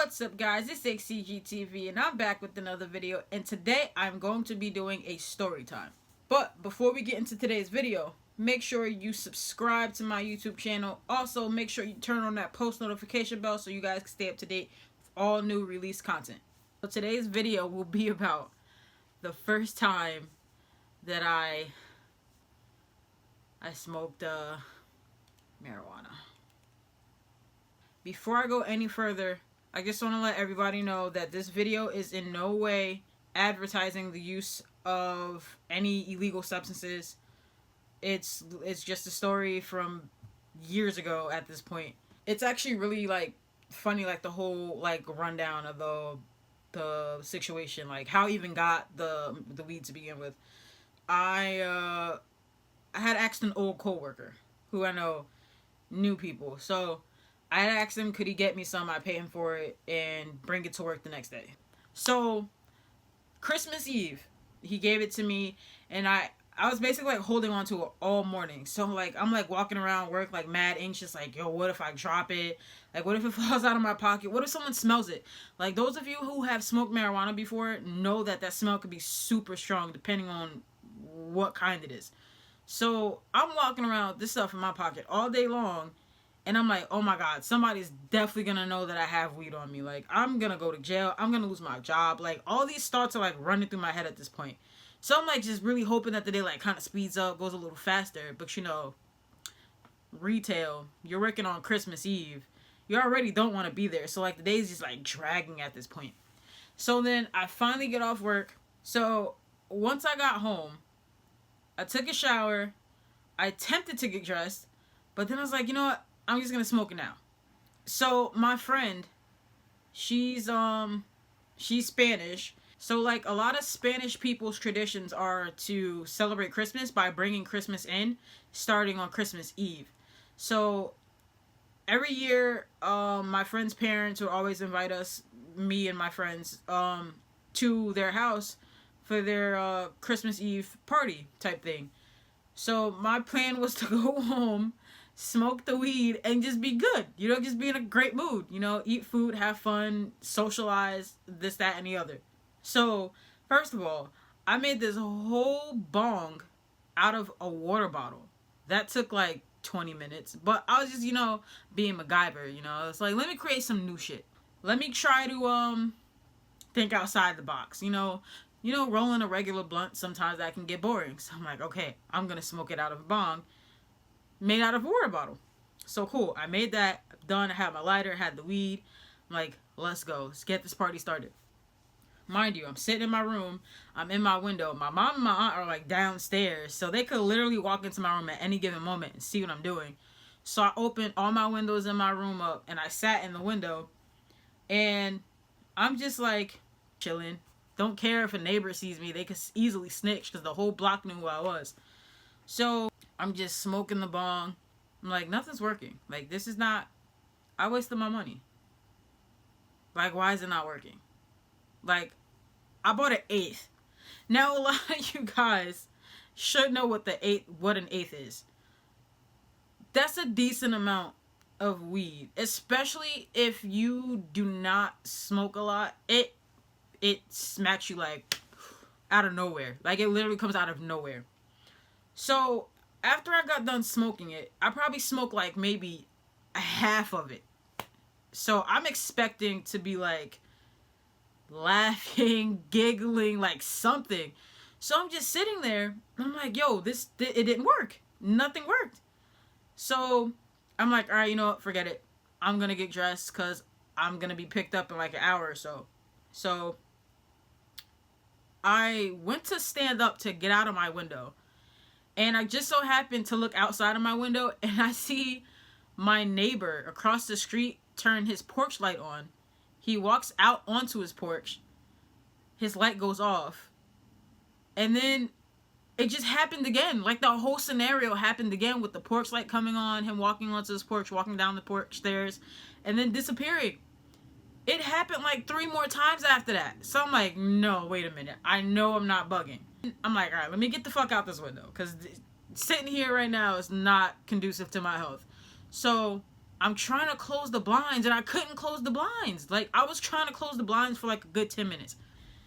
What's up, guys? It's XCGTV and I'm back with another video, and today I'm going to be doing a story time. But before we get into today's video, make sure you subscribe to my YouTube channel. Also, make sure you turn on that post notification bell so you guys can stay up to date with all new release content. So today's video will be about the first time that I smoked marijuana. Before I go any further, I just want to let everybody know that this video is in no way advertising the use of any illegal substances. It's just a story from years ago at this point. It's actually really funny, the whole rundown of the situation, how I even got the weed to begin with. I had asked an old coworker who I know knew people, so I had asked him could he get me some. I pay him for it and bring it to work the next day. So Christmas Eve, he gave it to me, and I was basically holding on to it all morning. So I'm walking around work mad anxious, yo, what if I drop it? What if it falls out of my pocket? What if someone smells it? Those of you who have smoked marijuana before know that smell could be super strong depending on what kind it is. So I'm walking around with this stuff in my pocket all day long, and I'm like, oh my God, somebody's definitely gonna know that I have weed on me. I'm gonna go to jail. I'm gonna lose my job. All these thoughts are running through my head at this point. So I'm just really hoping that the day kind of speeds up, goes a little faster. But you know, retail, you're working on Christmas Eve. You already don't want to be there. So the day's just dragging at this point. So then I finally get off work. So once I got home, I took a shower. I attempted to get dressed, but then I was like, you know what? I'm just gonna smoke it now. So my friend, she's Spanish. So a lot of Spanish people's traditions are to celebrate Christmas by bringing Christmas in, starting on Christmas Eve. So every year, my friend's parents will always invite us, me and my friends, to their house for their Christmas Eve party type thing. So my plan was to go home, smoke the weed, and just be good. Just be in a great mood. Eat food, have fun, socialize, this, that, and the other. So, first of all, I made this whole bong out of a water bottle. That took 20 minutes. But I was just, being MacGyver, It's let me create some new shit. Let me try to, think outside the box, rolling a regular blunt, sometimes that can get boring. So I'm okay, I'm gonna smoke it out of a bong made out of a water bottle. So cool, I made that, done. I had my lighter, had the weed. I'm let's go, let's get this party started. Mind you, I'm sitting in my room, I'm in my window. My mom and my aunt are downstairs, so they could literally walk into my room at any given moment and see what I'm doing. So I opened all my windows in my room up, and I sat in the window, and I'm just chilling. Don't care if a neighbor sees me. They could easily snitch because the whole block knew who I was. So I'm just smoking the bong. I'm nothing's working. This is not... I wasted my money. Why is it not working? I bought an eighth. Now, a lot of you guys should know what an eighth is. That's a decent amount of weed. Especially if you do not smoke a lot. It smacks you out of nowhere. It literally comes out of nowhere. So after I got done smoking it, I probably smoked maybe a half of it. So I'm expecting to be laughing, giggling, something. So I'm just sitting there. I'm yo, it didn't work. Nothing worked. So I'm all right, you know what? Forget it. I'm gonna get dressed because I'm gonna be picked up in an hour or so. So I went to stand up to get out of my window, and I just so happened to look outside of my window, and I see my neighbor across the street turn his porch light on. He walks out onto his porch, his light goes off, and then it just happened again. The whole scenario happened again with the porch light coming on, him walking onto his porch, walking down the porch stairs, and then disappearing. It happened 3 more times after that. So I'm no, wait a minute. I know I'm not bugging. I'm all right, let me get the fuck out this window, because sitting here right now is not conducive to my health. So I'm trying to close the blinds and I couldn't close the blinds. Like, I was trying to close the blinds for like a good 10 minutes.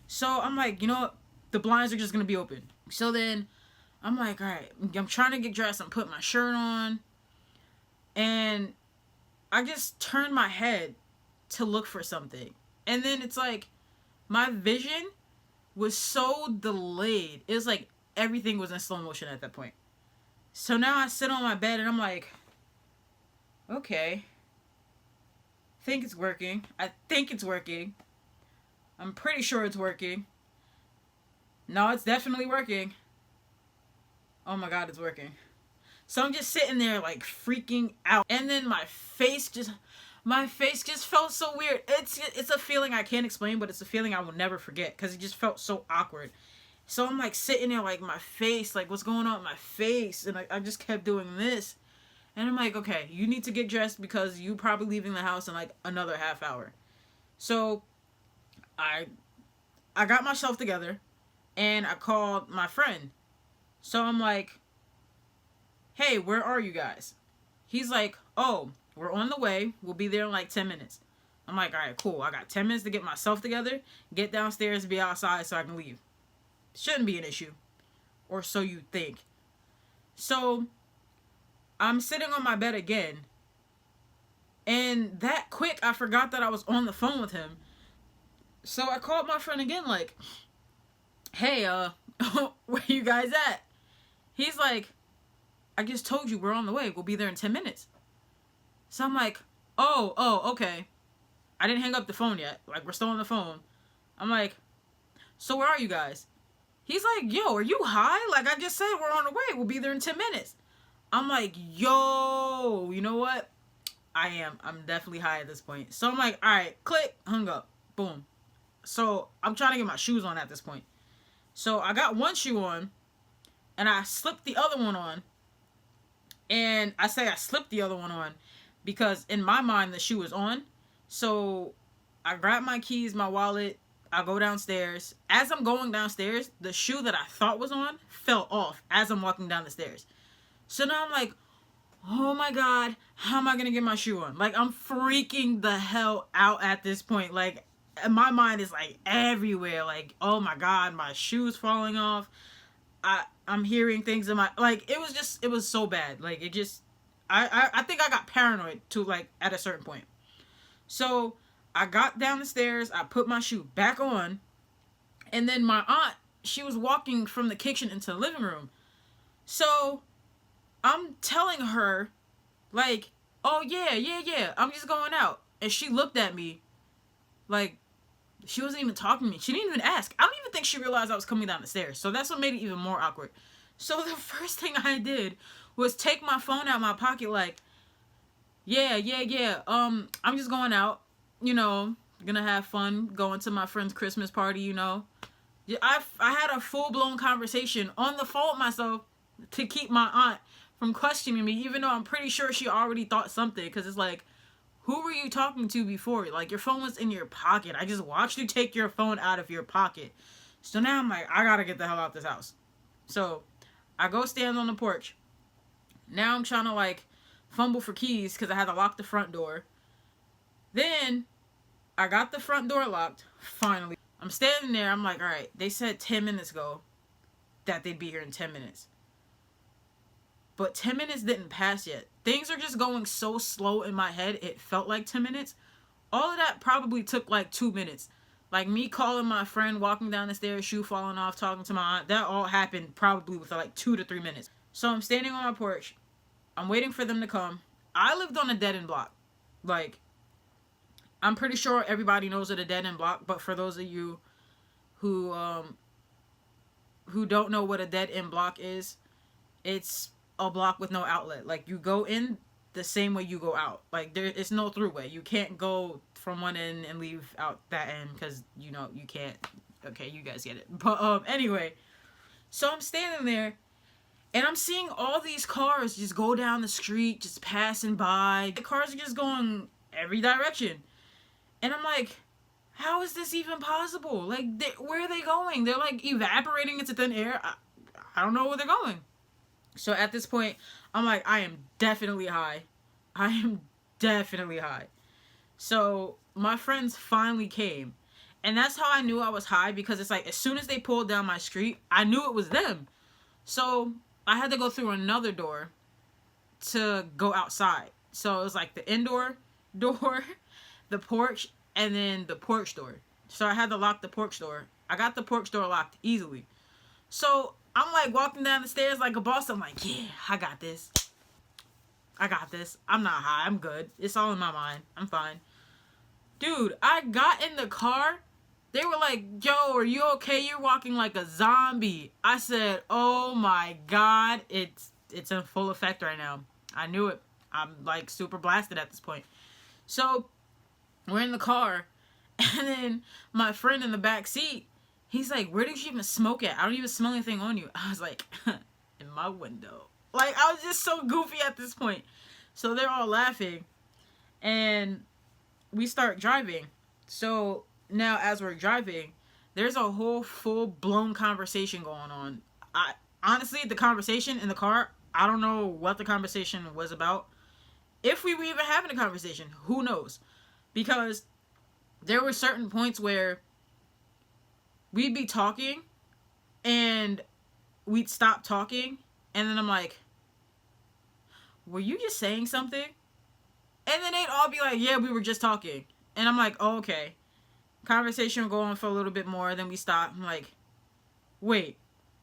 So I'm like, you know what? The blinds are just gonna be open. So then I'm like, all right, I'm trying to get dressed. I'm putting my shirt on. And I just turned my head to look for something. And then it's like, my vision was so delayed. It was like everything was in slow motion at that point. So now I sit on my bed and I'm like, okay. I think it's working. I'm pretty sure it's working. No, it's definitely working. Oh my god, it's working. So I'm just sitting there like freaking out. And then my face just felt so weird. It's a feeling I can't explain, but it's a feeling I will never forget because it just felt so awkward. So I'm like sitting there like my face, like what's going on with my face? And I just kept doing this. And I'm like, okay, you need to get dressed because you probably leaving the house in like another half hour. So I got myself together and I called my friend. So I'm like, hey, where are you guys? He's like, oh, we're on the way. We'll be there in like 10 minutes. I'm like, all right, cool. I got 10 minutes to get myself together, get downstairs, be outside so I can leave. Shouldn't be an issue. Or so you think. So I'm sitting on my bed again. And that quick, I forgot that I was on the phone with him. So I called my friend again like, hey, where you guys at? He's like, I just told you we're on the way. We'll be there in 10 minutes. So I'm like, oh, okay. I didn't hang up the phone yet. Like, we're still on the phone. I'm like, so where are you guys? He's like, yo, are you high? Like, I just said we're on the way. We'll be there in 10 minutes. I'm like, yo, you know what? I am. I'm definitely high at this point. So I'm like, all right, click, hung up. Boom. So I'm trying to get my shoes on at this point. So I got one shoe on, and I slipped the other one on. And I say I slipped the other one on because in my mind the shoe was on. So I grab my keys, my wallet, I go downstairs. As I'm going downstairs, the shoe that I thought was on fell off as I'm walking down the stairs. So now I'm like, oh my god, how am I gonna get my shoe on? Like, I'm freaking the hell out at this point. Like, my mind is like everywhere. Like, oh my god, my shoe's falling off. I'm hearing things in my, like, it was so bad. Like, it just, I think I got paranoid to, like, at a certain point. So I got down the stairs, I put my shoe back on, and then my aunt, she was walking from the kitchen into the living room. So I'm telling her, like, oh yeah, I'm just going out. And she looked at me like, she wasn't even talking to me. She didn't even ask. I don't even think she realized I was coming down the stairs. So that's what made it even more awkward. So the first thing I did was take my phone out of my pocket like, yeah. I'm just going out. You know, gonna have fun going to my friend's Christmas party, you know. I had a full-blown conversation on the phone with myself to keep my aunt from questioning me, even though I'm pretty sure she already thought something. Because it's like, who were you talking to before? Like, your phone was in your pocket. I just watched you take your phone out of your pocket. So now I'm like, I gotta get the hell out of this house. So I go stand on the porch. Now I'm trying to, like, fumble for keys because I had to lock the front door. Then I got the front door locked, finally. I'm standing there. I'm like, all right, they said 10 minutes ago that they'd be here in 10 minutes. But 10 minutes didn't pass yet. Things are just going so slow in my head, it felt like 10 minutes. All of that probably took like 2 minutes. Like me calling my friend, walking down the stairs, shoe falling off, talking to my aunt. That all happened probably within like 2 to 3 minutes. So I'm standing on my porch. I'm waiting for them to come. I lived on a dead-end block. Like, I'm pretty sure everybody knows what a dead-end block, but for those of you who don't know what a dead-end block is, it's a block with no outlet. Like, you go in the same way you go out. Like, it's no throughway. You can't go from one end and leave out that end because, you know, you can't. Okay, you guys get it. But anyway, so I'm standing there and I'm seeing all these cars just go down the street, just passing by. The cars are just going every direction. And I'm like, how is this even possible? Like, where are they going? They're like evaporating into thin air. I don't know where they're going. So at this point, I'm like, I am definitely high. I am definitely high. So my friends finally came. And that's how I knew I was high, because it's like as soon as they pulled down my street, I knew it was them. So I had to go through another door to go outside. So it was like the indoor door, the porch, and then the porch door. So I had to lock the porch door. I got the porch door locked easily. So I'm like walking down the stairs like a boss. I'm like, yeah, I got this. I got this. I'm not high. I'm good. It's all in my mind. I'm fine. Dude, I got in the car. They were like, yo, are you okay? You're walking like a zombie. I said, oh my God. It's in full effect right now. I knew it. I'm like super blasted at this point. So we're in the car. And then my friend in the back seat, he's like, where did you even smoke at? I don't even smell anything on you. I was like, in my window. Like, I was just so goofy at this point. So they're all laughing. And we start driving. So now as we're driving, there's a whole full-blown conversation going on. Honestly, the conversation in the car, I don't know what the conversation was about. If we were even having a conversation, who knows? Because there were certain points where we'd be talking and we'd stop talking, and then I'm like, were you just saying something? And then they'd all be like, yeah, we were just talking. And I'm like, oh, okay. Conversation will go on for a little bit more, then we stop. I'm like, wait,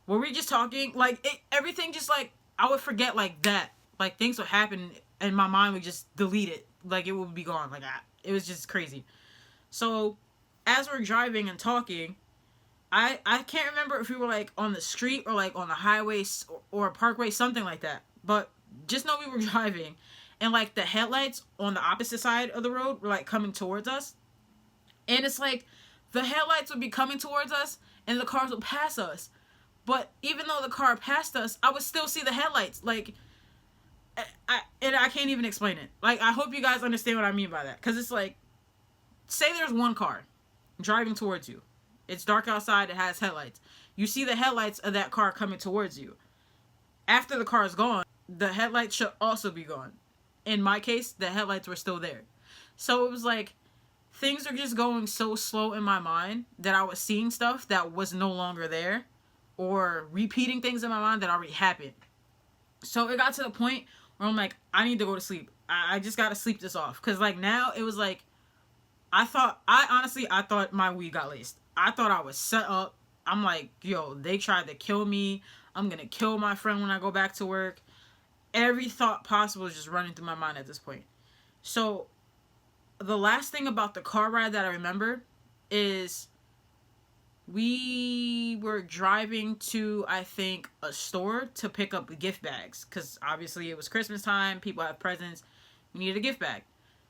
were we just talking? Like, everything just like, I would forget like that. Like, things would happen and my mind would just delete it. Like, it would be gone like that. It was just crazy. So, as we're driving and talking, I can't remember if we were like on the street or like on the highway or a parkway, something like that. But just know we were driving, and like the headlights on the opposite side of the road were like coming towards us. And it's like the headlights would be coming towards us and the cars would pass us. But even though the car passed us, I would still see the headlights. Like, I can't even explain it. Like, I hope you guys understand what I mean by that. Because it's like, say there's one car driving towards you. It's dark outside. It has headlights. You see the headlights of that car coming towards you. After the car is gone, the headlights should also be gone. In my case, the headlights were still there. So it was like, things are just going so slow in my mind that I was seeing stuff that was no longer there, or repeating things in my mind that already happened. So it got to the point where I'm like, I need to go to sleep. I just got to sleep this off. Because like now it was like, I thought my weed got laced. I thought I was set up. I'm like, yo, they tried to kill me. I'm going to kill my friend when I go back to work. Every thought possible is just running through my mind at this point. So the last thing about the car ride that I remember is we were driving to, I think, a store to pick up the gift bags. Because obviously it was Christmas time. People have presents. We needed a gift bag.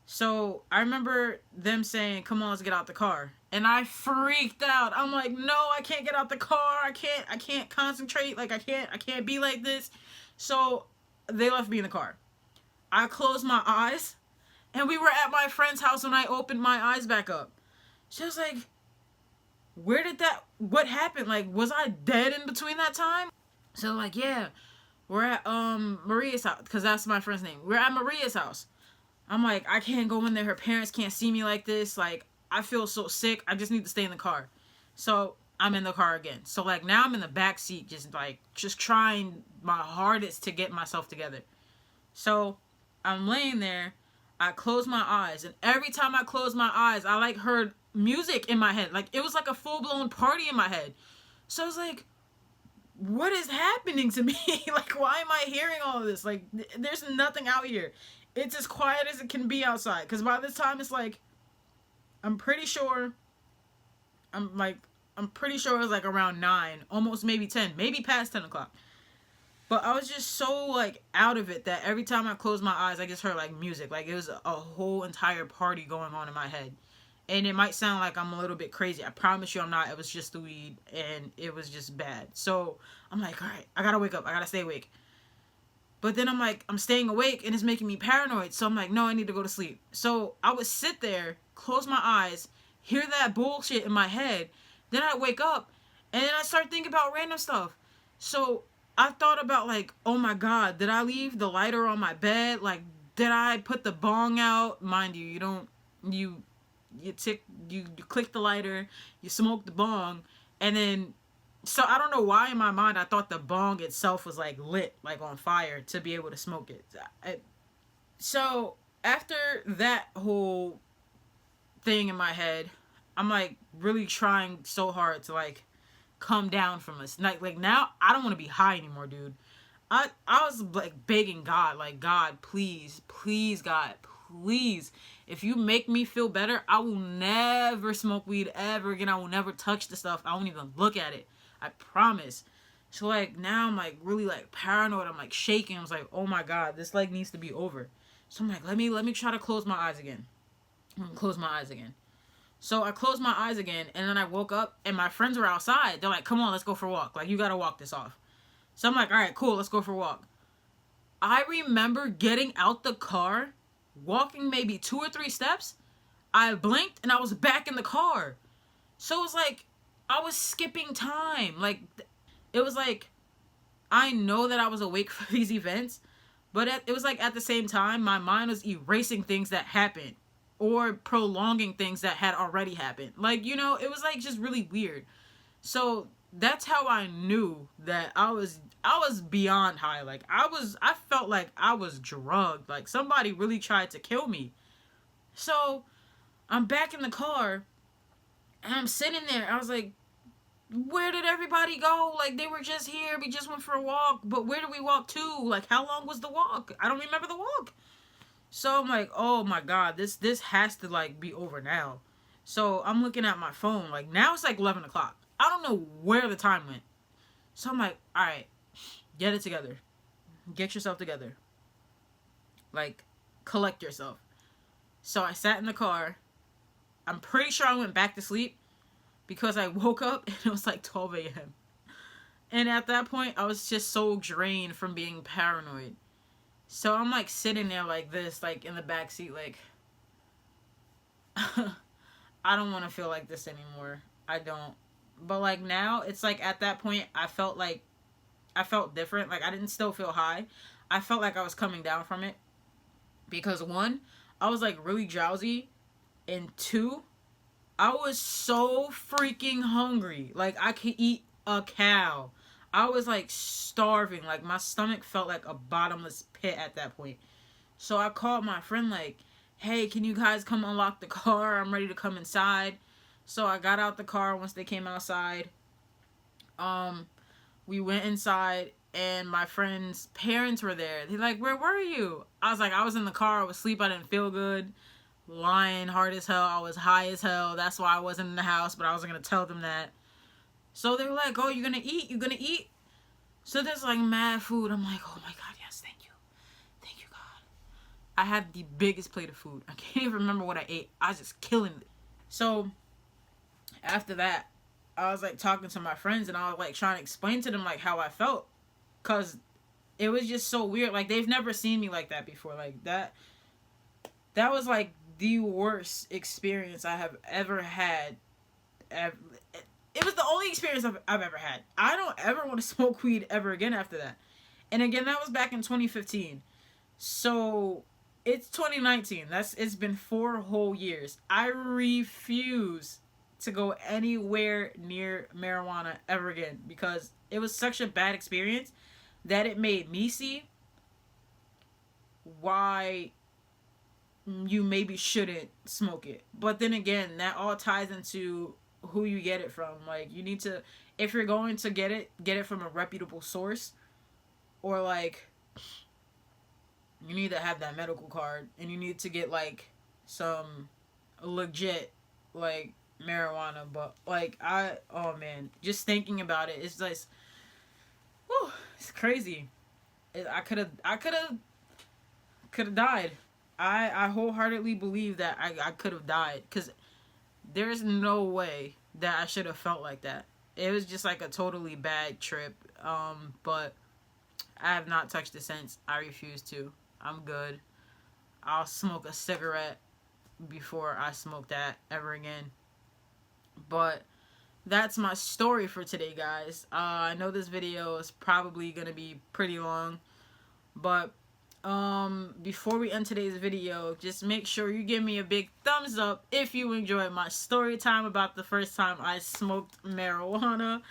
So I remember them saying, come on, let's get out the car. And I freaked out. I'm like, no, I can't get out the car. I can't concentrate. Like, I can't be like this. So they left me in the car. I closed my eyes, and we were at my friend's house when I opened my eyes back up. She was like, what happened? Like, was I dead in between that time? So like, yeah, we're at Maria's house, because that's my friend's name. We're at Maria's house. I'm like, I can't go in there. Her parents can't see me like this. Like, I feel so sick. I just need to stay in the car. So I'm in the car again. So like now I'm in the back seat, just trying my hardest to get myself together. So I'm laying there. I close my eyes, and every time I close my eyes, I like heard music in my head. Like, it was like a full-blown party in my head. So I was like, what is happening to me? Like, why am I hearing all of this? Like, there's nothing out here. It's as quiet as it can be outside. Because by this time, it's like, I'm pretty sure it was like around 9, almost maybe 10, maybe past 10 o'clock. But I was just so like out of it that every time I closed my eyes, I just heard like music. Like, it was a whole entire party going on in my head. And it might sound like I'm a little bit crazy. I promise you I'm not. It was just the weed, and it was just bad. So I'm like, all right, I gotta wake up. I gotta stay awake. But then I'm like, I'm staying awake, and it's making me paranoid. So I'm like, no, I need to go to sleep. So I would sit there, close my eyes, hear that bullshit in my head. Then I wake up, and then I start thinking about random stuff. So I thought about like, oh my God, did I leave the lighter on my bed? Like, did I put the bong out? Mind you, you don't, you click the lighter, you smoke the bong, and then, so I don't know why in my mind I thought the bong itself was like lit, like on fire to be able to smoke it. So after that whole thing in my head, I'm like really trying so hard to like come down from this. Like now I don't want to be high anymore, dude. I was like begging God, like, God, please, please, God, please, if you make me feel better, I will never smoke weed ever again. I will never touch the stuff. I won't even look at it. I promise. So like now I'm like really like paranoid. I'm like shaking. I was like, oh my God, this like needs to be over. So I'm like, let me try to close my eyes again. I'm gonna close my eyes again. So I closed my eyes again, and then I woke up, and my friends were outside. They're like, come on, let's go for a walk. Like, you gotta walk this off. So I'm like, all right, cool, let's go for a walk. I remember getting out the car, walking maybe 2 or 3 steps. I blinked, and I was back in the car. So it was like, I was skipping time. Like, it was like, I know that I was awake for these events, but it was like at the same time, my mind was erasing things that happened or prolonging things that had already happened. Like, you know, it was like just really weird. So that's how I knew that I was beyond high. Like I felt like I was drugged. Like somebody really tried to kill me. So I'm back in the car and I'm sitting there. I was like, where did everybody go? Like they were just here. We just went for a walk. But where did we walk to? Like how long was the walk? I don't remember the walk. So I'm like, oh my God, this has to like be over now. So I'm looking at my phone. Like now it's like 11 o'clock. I don't know where the time went. So I'm like, all right, get it together. Get yourself together. Like, collect yourself. So I sat in the car. I'm pretty sure I went back to sleep because I woke up and it was like 12 a.m. And at that point, I was just so drained from being paranoid. So I'm like sitting there like this, like in the back seat, like, I don't want to feel like this anymore. I don't. But like now, it's like at that point, I felt different. Like I didn't still feel high. I felt like I was coming down from it. Because 1, I was like really drowsy. And 2, I was so freaking hungry. Like I could eat a cow. I was like starving. Like my stomach felt like a bottomless pit at that point. So I called my friend like, hey, can you guys come unlock the car? I'm ready to come inside. So I got out the car once they came outside. We went inside and my friend's parents were there. They're like, where were you? I was like, I was in the car. I was asleep. I didn't feel good. Lying hard as hell. I was high as hell. That's why I wasn't in the house, but I wasn't going to tell them that. So they were like, oh, you're going to eat? You're going to eat? So there's like mad food. I'm like, oh my God, yes, thank you. Thank you, God. I had the biggest plate of food. I can't even remember what I ate. I was just killing it. So after that, I was like talking to my friends and I was like trying to explain to them like how I felt. Cause it was just so weird. Like they've never seen me like that before. Like that was like the worst experience I have ever had. It was the only experience I've ever had. I don't ever want to smoke weed ever again after that. And again, that was back in 2015. So it's 2019. It's been 4 whole years. I refuse to go anywhere near marijuana ever again because it was such a bad experience that it made me see why you maybe shouldn't smoke it. But then again, that all ties into who you get it from. Like you need to, if you're going to get it from a reputable source, or like you need to have that medical card and you need to get like some legit like marijuana. But like oh man, just thinking about it, it's like, whew, it's crazy. I could have died. I wholeheartedly believe that I could have died because there's no way that I should have felt like that. It was just like a totally bad trip. But I have not touched it since. I refuse to. I'm good. I'll smoke a cigarette before I smoke that ever again. But that's my story for today, guys. I know this video is probably going to be pretty long, but Before we end today's video, just make sure you give me a big thumbs up if you enjoyed my story time about the first time I smoked marijuana.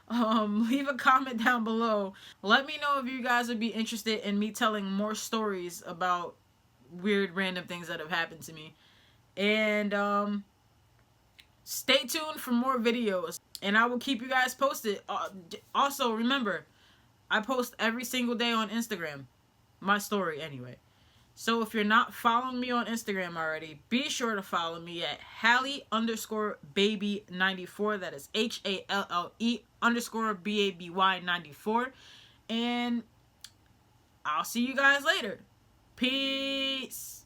Leave a comment down below. Let me know if you guys would be interested in me telling more stories about weird random things that have happened to me. And stay tuned for more videos, and I will keep you guys posted. Also, remember, I post every single day on Instagram. My story, anyway. So if you're not following me on Instagram already, be sure to follow me at Halle_baby94. That is HALLE_BABY94. And I'll see you guys later. Peace.